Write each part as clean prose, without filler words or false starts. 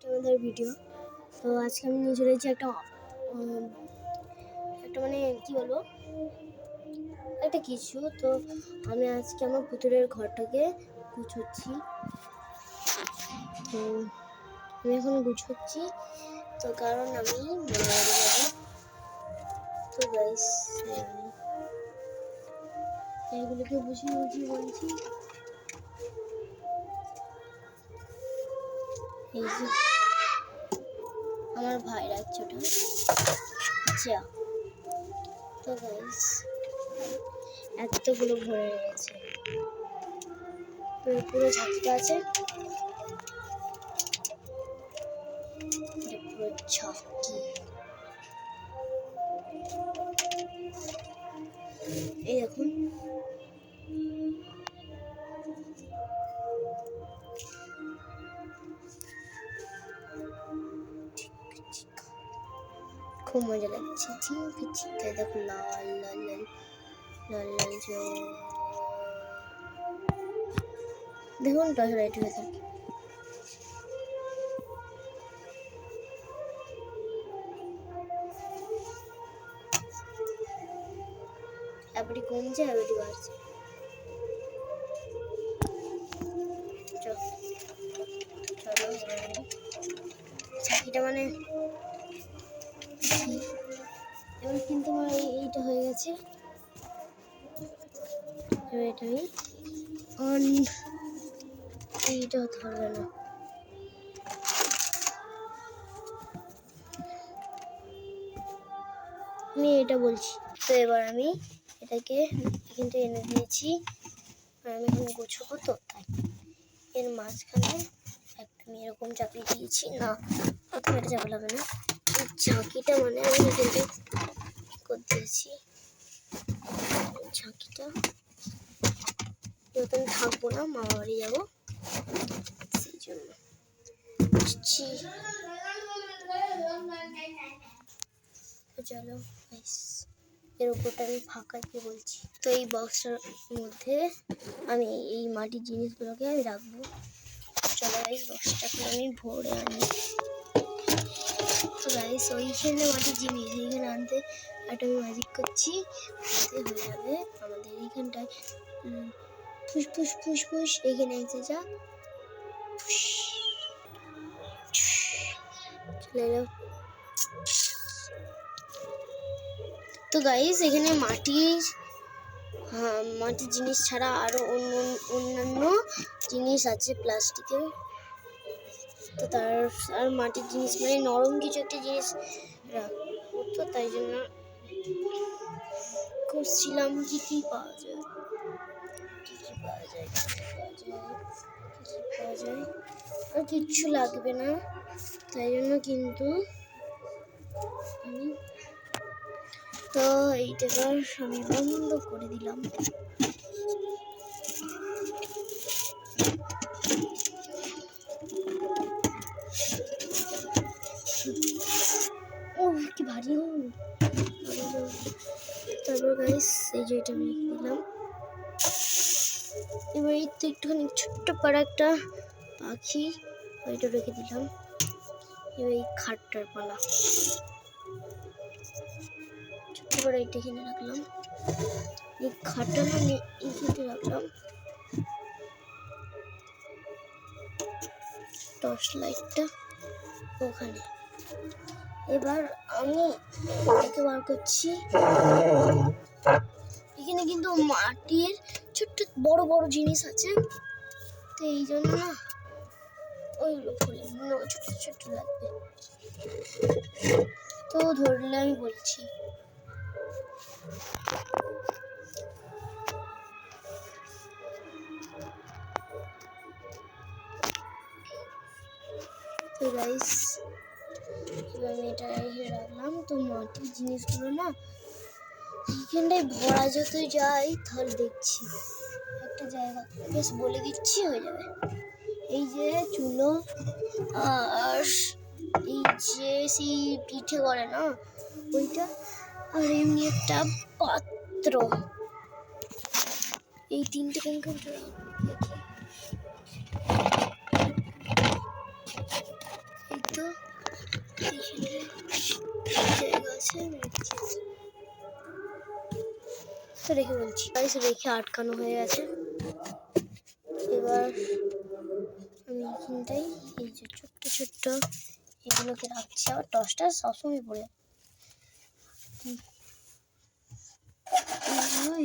আমাদের ভিডিও। তো আজকে আমি নিয়ে চলে এসেছি একটা মানে কি বলবো, একটা কিছু। তো আমি আজকে আমার পুতুলের ঘরটাকে গুছোচ্ছি। তো আমি এখন গুছোচ্ছি, তো কারণ আমি মামাবাড়ি যাবো। তো গাইস এগুলোকে বুঝিয়ে বলছি। এই যে আমার ভাই রাখছে ওটা যা। তো গাইস এতগুলো ভরে গেছে, তো পুরো ঝাঁকিটা আছে, পুরো ঝাঁকি। এই দেখুন খুব মজা লাগছে। ঠিক দেখুন লাল লাল লাল লাল লাল দেখুন টর্চ লাইট হয়ে থাকে। এবারে কমছে, এবারে বাড়ছে। চাকিটা মানে এবার কিন্তু আমার এইটা হয়ে গেছে। এবার এটা আমি অন, এইটা ধরবে না। আমি এটা বলছি। তো এবার আমি এটাকে এখান থেকে এনে দিয়েছি, আমি এখন গোছাবো। তো তাই এর মাঝখানে একটা আমি এরকম চাপিয়ে দিয়েছি। না, প্রথমে এটা চাপা লাগবে না, ঝাঁকিটা মানে আমি কিন্তু করে দিয়েছি। ঝাঁকিটা যখন থাকবো না, মামা বাড়ি যাবো, সেই জন্য চলো এর উপরটা আমি ফাঁকা দিয়ে বলছি। তো এই বক্সটার মধ্যে আমি এই মাটির জিনিসগুলোকে আমি রাখবো। চলো গাইস বক্সটাকে আমি ভরে আনি। তো গাইস ওইখানে মাটির জিনিস এইখানে আনতে একটা আমি ম্যাজিক করছি, হয়ে যাবে আমাদের এইখানটায়। ফুস ফুস ফুস ফুস এখানে এসে যা, চলে এলো। তো গাইস এখানে মাটির জিনিস ছাড়া আরো অন্যান্য জিনিস আছে প্লাস্টিকের। তো তার আর মাটির জিনিস মানে নরম কিছু একটা জিনিস রাখবো, তো তাই জন্য করছিলাম কি পাওয়া যায়, আর কিচ্ছু লাগবে না, তাই জন্য কিন্তু আমি তো এইটাকে আমি বন্ধ করে দিলাম। ও কি ভারী! তারপর গাইস এই যে এটা আমি রেখে দিলাম। এবার এই তো একটুখানি ছোট্ট পাড়া একটা পাখি, ওইটা রেখে দিলাম। এবার এই খাটটার পালা ছোট্ট পাড়া এইটা এখানে রাখলাম। এই খাটটা আমি এইখানে রাখলাম, টর্চ লাইটটা ওখানে। এবার আমি এটাকে বার করছি। এখানে কিন্তু মাটির ছোট্ট বড় বড় জিনিস আছে, তো এই জন্য না ওইগুলো খুলে ছোট্ট ছোট্ট লাগবে, তো ধরলে আমি বলছি। তো গাইস এবার আমি এটা রাখলাম। তো মাটির জিনিসগুলো না এইখানটায় ভরা যত যাই তাহলে দেখছি একটা জায়গা বেশ বলে দিচ্ছি হয়ে যাবে। এই যে চুলো, আর এই যে সেই পিঠে করে না ওইটা, আর এমনি একটা পাত্র, এই তিনটে এই তো জায়গা আছে তো রেখে বলছি গাইস, রেখে আটকানো হয়ে গেছে। এবার আমি এখানটাই এই যে ছোট্ট ছোট্ট এগুলোকে রাখছি। আবার টসটা সবসময় পড়ে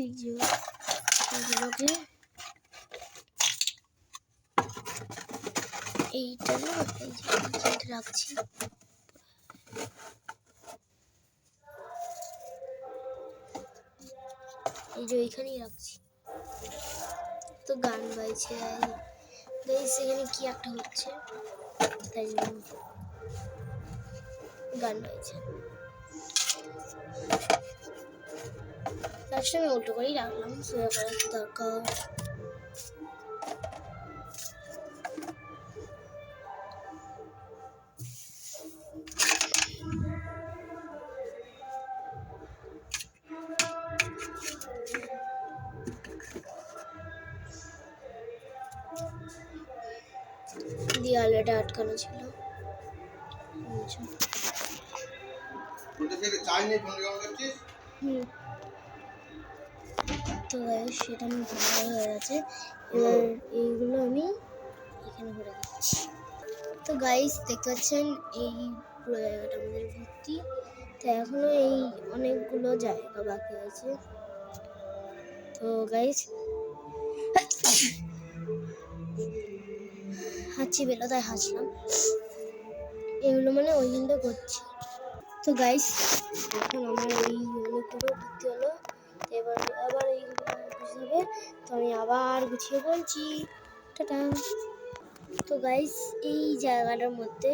এই যে এগুলোকে এইটা না এই যে এইখানটা রাখছি। এই যে এইখানেই রাখছি। তো গান গাইছে গাইস, এখানে কি একটা হচ্ছে তাই জন্য গান গাইছে। লাস্টে আমি উল্টো করেই রাখলাম, সোজা করার কি দরকার। দেয়ালেটা আটকানো ছিল। তো গাইস, সেটা আমি ভালো হয়ে গেছে। এবার এইগুলো আমি এখানে ভরে দিচ্ছি। তো গাইস দেখতে পাচ্ছেন এই পুরো জায়গাটা আমাদের ভর্তি। তো এখনো এই অনেকগুলো জায়গা বাকি আছে। তো গাইস হাঁচি বেলো তাই হাসলাম। এগুলো মানে ওই দিনটা করছি। তো গাইস এখন আমার এই অনেকগুলো ভর্তি হলো। এবার আবার এইগুলো গুছিয়ে হবে। তো আমি আবার গুছিয়ে বলছি টাটা। তো গাইস এই জায়গাটার মধ্যে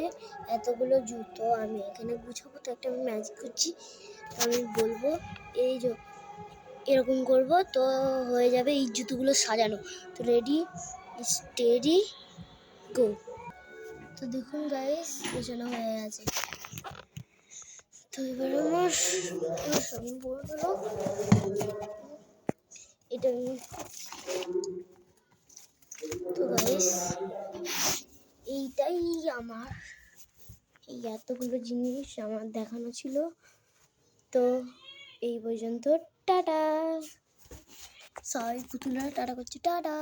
এতগুলো জুতো আমি এখানে গুছাবো। তো একটা আমি ম্যাজিক করছি। আমি বলবো এই যে এরকম করব, তো হয়ে যাবে এই জুতোগুলো সাজানো। তো রেডি স্টেডি গো। তো দেখুন গাইস গোছানো হয়ে গেছে। তো এবার আমার সবই বলে দিল এটা। তো গাইস এইটাই আমার এই এতগুলো জিনিস আমার দেখানো ছিল। তো এই পর্যন্ত টাটা। সবাই পুতুলরা টাটা করছি, টাটা।